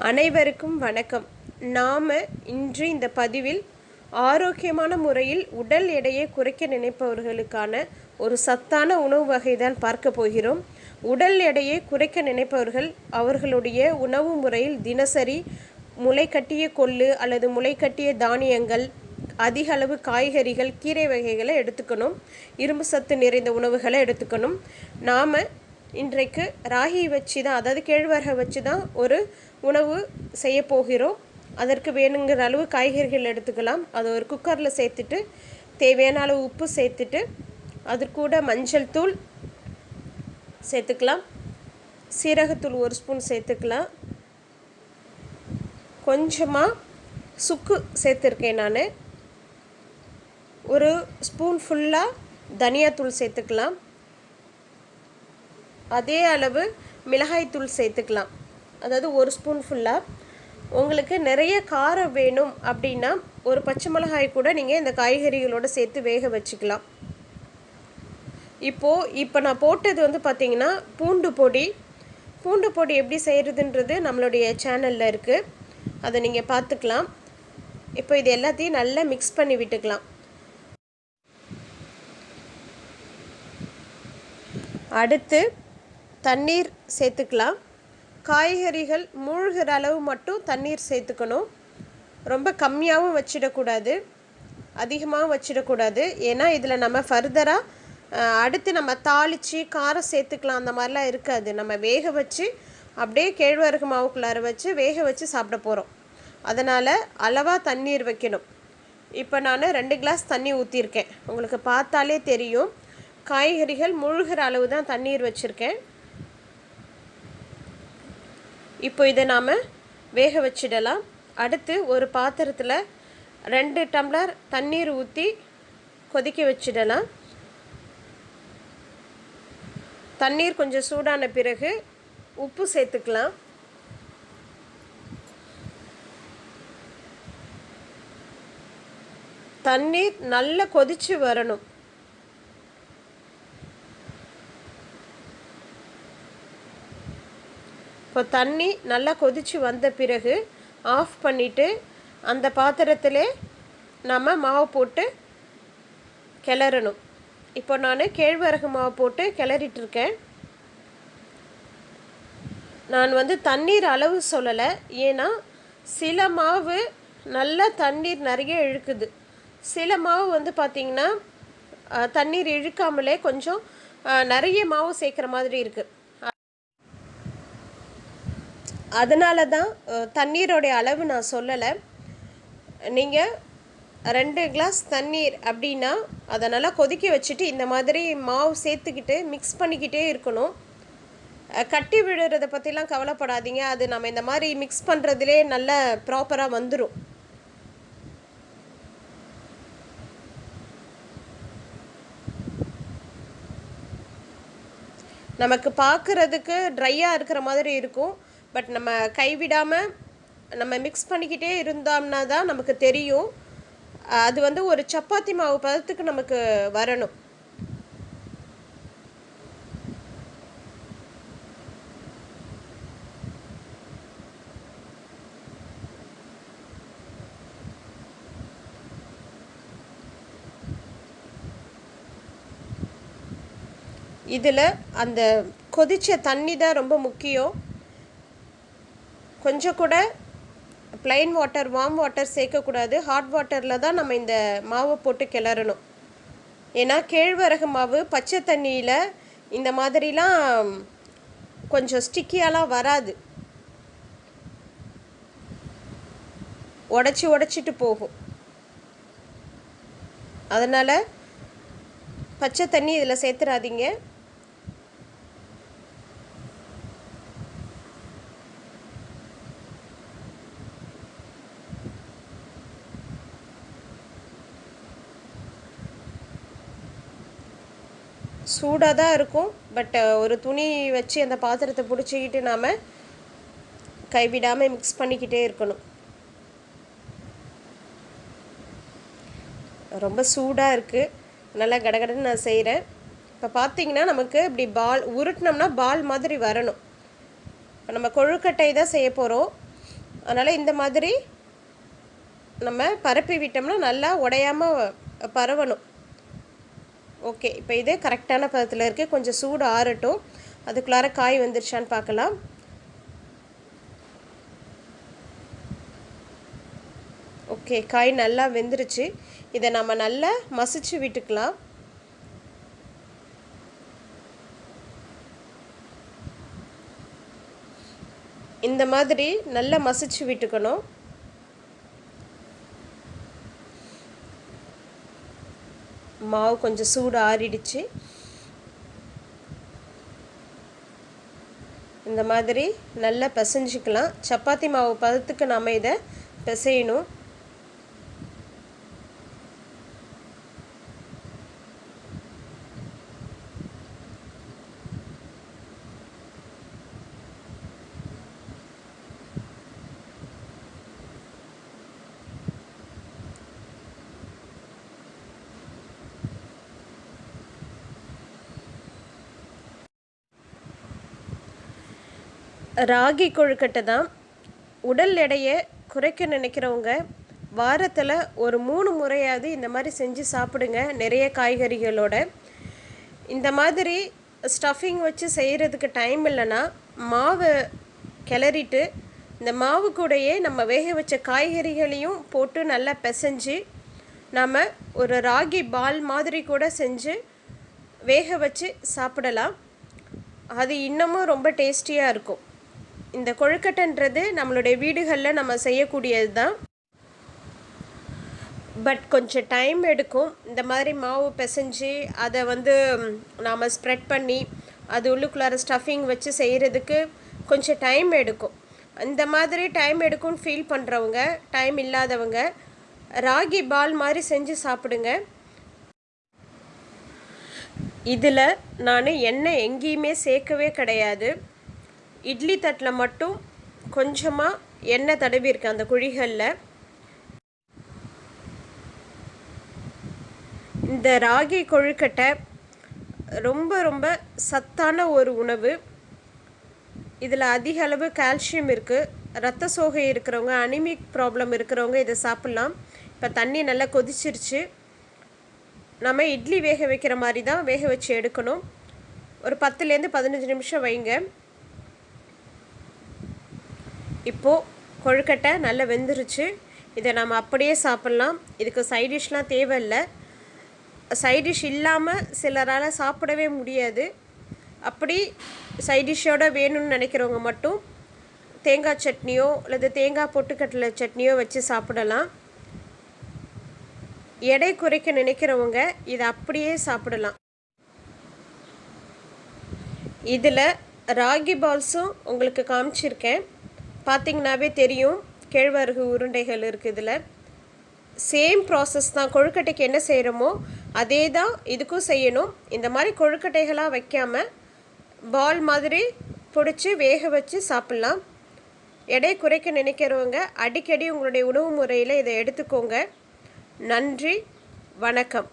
அனைவருக்கும் வணக்கம். நாம் இன்று இந்த பதிவில் ஆரோக்கியமான முறையில் உடல் எடையை குறைக்க நினைப்பவர்களுக்கான ஒரு சத்தான உணவு வகை தான் பார்க்க போகிறோம். உடல் எடையை குறைக்க நினைப்பவர்கள் அவர்களுடைய உணவு முறையில் தினசரி முளைக்கட்டிய கொள்ளு அல்லது முளைக்கட்டிய தானியங்கள், அதிக அளவு காய்கறிகள், கீரை வகைகளை எடுத்துக்கணும். இரும்பு சத்து நிறைந்த உணவுகளை எடுத்துக்கணும். நாம் இன்றைக்கு ராகி வச்சு தான், அதாவது கேழ்வரகை வச்சு தான் ஒரு உணவு செய்ய போகிறோம். அதற்கு வேணுங்கிற அளவு காய்கறிகள் எடுத்துக்கலாம். அதை ஒரு குக்கரில் சேர்த்துட்டு தேவையான அளவு உப்பு சேர்த்துட்டு அது கூட மஞ்சள் தூள் சேர்த்துக்கலாம், சீரகத்தூள் 1 ஸ்பூன் சேர்த்துக்கலாம், கொஞ்சமாக சுக்கு சேர்த்துருக்கேன் நான், ஒரு ஸ்பூன் ஃபுல்லாக தனியாத்தூள் சேர்த்துக்கலாம், அதே அளவு மிளகாய்த்தூள் சேர்த்துக்கலாம், அதாவது 1 ஸ்பூன் ஃபுல்லாக. உங்களுக்கு நிறைய காரம் வேணும் அப்படின்னா ஒரு பச்சை மிளகாய் கூட நீங்கள் இந்த காய்கறிகளோடு சேர்த்து வேக வச்சுக்கலாம். இப்போ நான் போட்டது வந்து பார்த்திங்கன்னா பூண்டு பொடி எப்படி செய்கிறதுன்றது நம்மளுடைய சேனலில் இருக்குது, அதை நீங்கள் பார்த்துக்கலாம். இப்போ இது எல்லாத்தையும் நல்லா மிக்ஸ் பண்ணி விட்டுக்கலாம். அடுத்து தண்ணீர் சேர்த்துக்கலாம். காய்கறிகள் மூழ்கிற அளவு மட்டும் தண்ணீர் சேர்த்துக்கணும். ரொம்ப கம்மியாகவும் வச்சிடக்கூடாது, அதிகமாகவும் வச்சிடக்கூடாது. ஏன்னா இதில் நம்ம ஃபர்தராக அடுத்து நம்ம தாளித்து காரம் சேர்த்துக்கலாம், அந்த மாதிரிலாம் இருக்காது. நம்ம வேக வச்சு அப்படியே கேழ்வரகு மாவுக்குள்ளார வச்சு வேக வச்சு சாப்பிட போகிறோம். அதனால் அளவாக தண்ணீர் வைக்கணும். இப்போ நான் 2 கிளாஸ் தண்ணி ஊற்றிருக்கேன். உங்களுக்கு பார்த்தாலே தெரியும், காய்கறிகள் மூழ்கிற அளவு தான் தண்ணீர் வச்சுருக்கேன். இப்போ இதை நாம் வேக வச்சிடலாம். அடுத்து ஒரு பாத்திரத்தில் 2 டம்ளர் தண்ணீர் ஊற்றி கொதிக்க வச்சிடலாம். தண்ணீர் கொஞ்சம் சூடான பிறகு உப்பு சேர்த்துக்கலாம். தண்ணீர் நல்லா கொதித்து வரணும். இப்போ தண்ணி நல்லா கொதித்து வந்த பிறகு ஆஃப் பண்ணிவிட்டு அந்த பாத்திரத்திலே நம்ம மாவு போட்டு கிளறணும். இப்போ நான் கேழ்வரகு மாவு போட்டு கிளறிட்டுருக்கேன். நான் வந்து தண்ணீர் அளவு சொல்லலை, ஏன்னா சில மாவு நல்லா தண்ணீர் நிறைய இழுக்குது, சில மாவு வந்து பார்த்திங்கன்னா தண்ணீர் இழுக்காமலே கொஞ்சம் நிறைய மாவு சேர்க்குற மாதிரி இருக்குது. அதனால தான் தண்ணீரோடைய அளவு நான் சொல்லலை. நீங்கள் 2 கிளாஸ் தண்ணீர் அப்படின்னா அதை நல்லா கொதிக்க வச்சுட்டு இந்த மாதிரி மாவு சேர்த்துக்கிட்டு மிக்ஸ் பண்ணிக்கிட்டே இருக்கணும். கட்டி விடுறதை பற்றிலாம் கவலைப்படாதீங்க, அது நம்ம இந்த மாதிரி மிக்ஸ் பண்ணுறதுலே நல்லா ப்ராப்பராக வந்துடும். நமக்கு பார்க்குறதுக்கு ட்ரையாக இருக்கிற மாதிரி இருக்கும், பட் நம்ம கைவிடாமல் நம்ம மிக்ஸ் பண்ணிக்கிட்டே இருந்தோம்னா தான் நமக்கு தெரியும். அது வந்து ஒரு சப்பாத்தி மாவு பதத்துக்கு நமக்கு வரணும். இதில் அந்த கொதித்த தண்ணி தான் ரொம்ப முக்கியம். கொஞ்சம் கூட ப்ளைன் வாட்டர், வார்ம் வாட்டர் சேர்க்கக்கூடாது. ஹாட் வாட்டரில் தான் நம்ம இந்த மாவை போட்டு கிளறணும். ஏன்னா கேழ்வரகு மாவு பச்சை தண்ணியில் இந்த மாதிரிலாம் கொஞ்சம் ஸ்டிக்கியாலாம் வராது, உடச்சிட்டு போகும். அதனால் பச்சை தண்ணி இதில் சேர்த்துறாதீங்க. சூடாக தான் இருக்கும், பட் ஒரு துணி வச்சு அந்த பாத்திரத்தை பிடிச்சிக்கிட்டு நாம் கைவிடாமல் மிக்ஸ் பண்ணிக்கிட்டே இருக்கணும். ரொம்ப சூடாக இருக்குது, நல்லா கடகடன்னு நான் செய்கிறேன். இப்போ பார்த்திங்கன்னா நமக்கு இப்படி பால் உருட்டினோம்னா பால் மாதிரி வரணும். இப்போ நம்ம கொழுக்கட்டை தான் செய்ய போகிறோம். அதனால் இந்த மாதிரி நம்ம பரப்பி விட்டோம்னா நல்லா உடையாமல் பரவணும். ஓகே, இப்போ இது கரெக்டான பதத்தில் இருக்குது. கொஞ்சம் சூடு ஆறட்டும். அதுக்குள்ளார காய் வந்துருச்சான்னு பார்க்கலாம். ஓகே, காய் நல்லா வெந்துருச்சு. இதை நம்ம நல்லா மசிச்சு விட்டுக்கலாம். இந்த மாதிரி நல்லா மசிச்சு விட்டுக்கணும். மாவு கொஞ்சம் சூடு ஆறிடுச்சு. இந்த மாதிரி நல்லா பிசைஞ்சிக்கலாம். சப்பாத்தி மாவு பதத்துக்கு நாம் இதை பிசையணும். ராகி கொழுக்கட்டை தான். உடல் எடையை குறைக்க நினைக்கிறவங்க வாரத்தில் ஒரு 3 முறையாவது இந்த மாதிரி செஞ்சு சாப்பிடுங்க, நிறைய காய்கறிகளோட. இந்த மாதிரி ஸ்டஃபிங் வச்சு செய்கிறதுக்கு டைம் இல்லைன்னா மாவை கிளறிட்டு இந்த மாவு கூடையே நம்ம வேக வச்ச காய்கறிகளையும் போட்டு நல்லா பிசைஞ்சு நாம் ஒரு ராகி பால் மாதிரி கூட செஞ்சு வேக வச்சு சாப்பிடலாம். அது இன்னமும் ரொம்ப டேஸ்டியாக இருக்கும். இந்த கொழுக்கட்டைன்றது நம்மளுடைய வீடுகளில் நம்ம செய்யக்கூடியது தான். பட் கொஞ்சம் டைம் எடுக்கும். இந்த மாதிரி மாவு பிசைஞ்சு அதை நாம் ஸ்ப்ரெட் பண்ணி அது உள்ளுக்குள்ளார ஸ்டஃபிங் வச்சு செய்கிறதுக்கு கொஞ்சம் டைம் எடுக்கும். இந்த மாதிரி டைம் எடுக்கும்னு ஃபீல் பண்ணுறவங்க, டைம் இல்லாதவங்க ராகி பால் மாதிரி செஞ்சு சாப்பிடுங்க. இதில் நான் எண்ணெய் எங்கேயுமே சேர்க்கவே கிடையாது. இட்லி தட்டில் மட்டும் கொஞ்சமாக எண்ணெய் தடவிருக்கேன் அந்த குழிகளில். இந்த ராகி கொழுக்கட்டை ரொம்ப ரொம்ப சத்தான ஒரு உணவு. இதில் அதிக அளவு கால்சியம் இருக்குது. இரத்த சோகை இருக்கிறவங்க, அனிமிக் ப்ராப்ளம் இருக்கிறவங்க இதை சாப்பிட்லாம். இப்போ தண்ணி நல்லா கொதிச்சிருச்சு. நம்ம இட்லி வேக வைக்கிற மாதிரி தான் வேக வச்சு எடுக்கணும். ஒரு 10லேருந்து 15 நிமிஷம் வைங்க. இப்போது கொழுக்கட்டை நல்லா வெந்துருச்சு. இதை நம்ம அப்படியே சாப்பிட்லாம். இதுக்கு சைடிஷ்லாம் தேவையில்லை. சைடிஷ் இல்லாமல் சிலரால் சாப்பிடவே முடியாது. அப்படி சைடிஷ்ஷோடு வேணும்னு நினைக்கிறவங்க மட்டும் தேங்காய் சட்னியோ அல்லது தேங்காய் பொட்டுக்கடலை சட்னியோ வச்சு சாப்பிடலாம். எடை குறைக்க நினைக்கிறவங்க இதை அப்படியே சாப்பிடலாம். இதில் ராகி பால்ஸும் உங்களுக்கு காமிச்சிருக்கேன். பார்த்திங்கனாவே தெரியும், கேழ்வரகு உருண்டைகள் இருக்குது. இதில் சேம் ப்ராசஸ் தான். கொழுக்கட்டைக்கு என்ன செய்கிறோமோ அதே தான் இதுக்கும் செய்யணும். இந்த மாதிரி கொழுக்கட்டைகளாக வைக்காமல் பால் மாதிரி பிடிச்சி வேக வச்சு சாப்பிட்லாம். எடை குறைக்க நினைக்கிறவங்க அடிக்கடி உங்களுடைய உணவு முறையில் இதை எடுத்துக்கோங்க. நன்றி, வணக்கம்.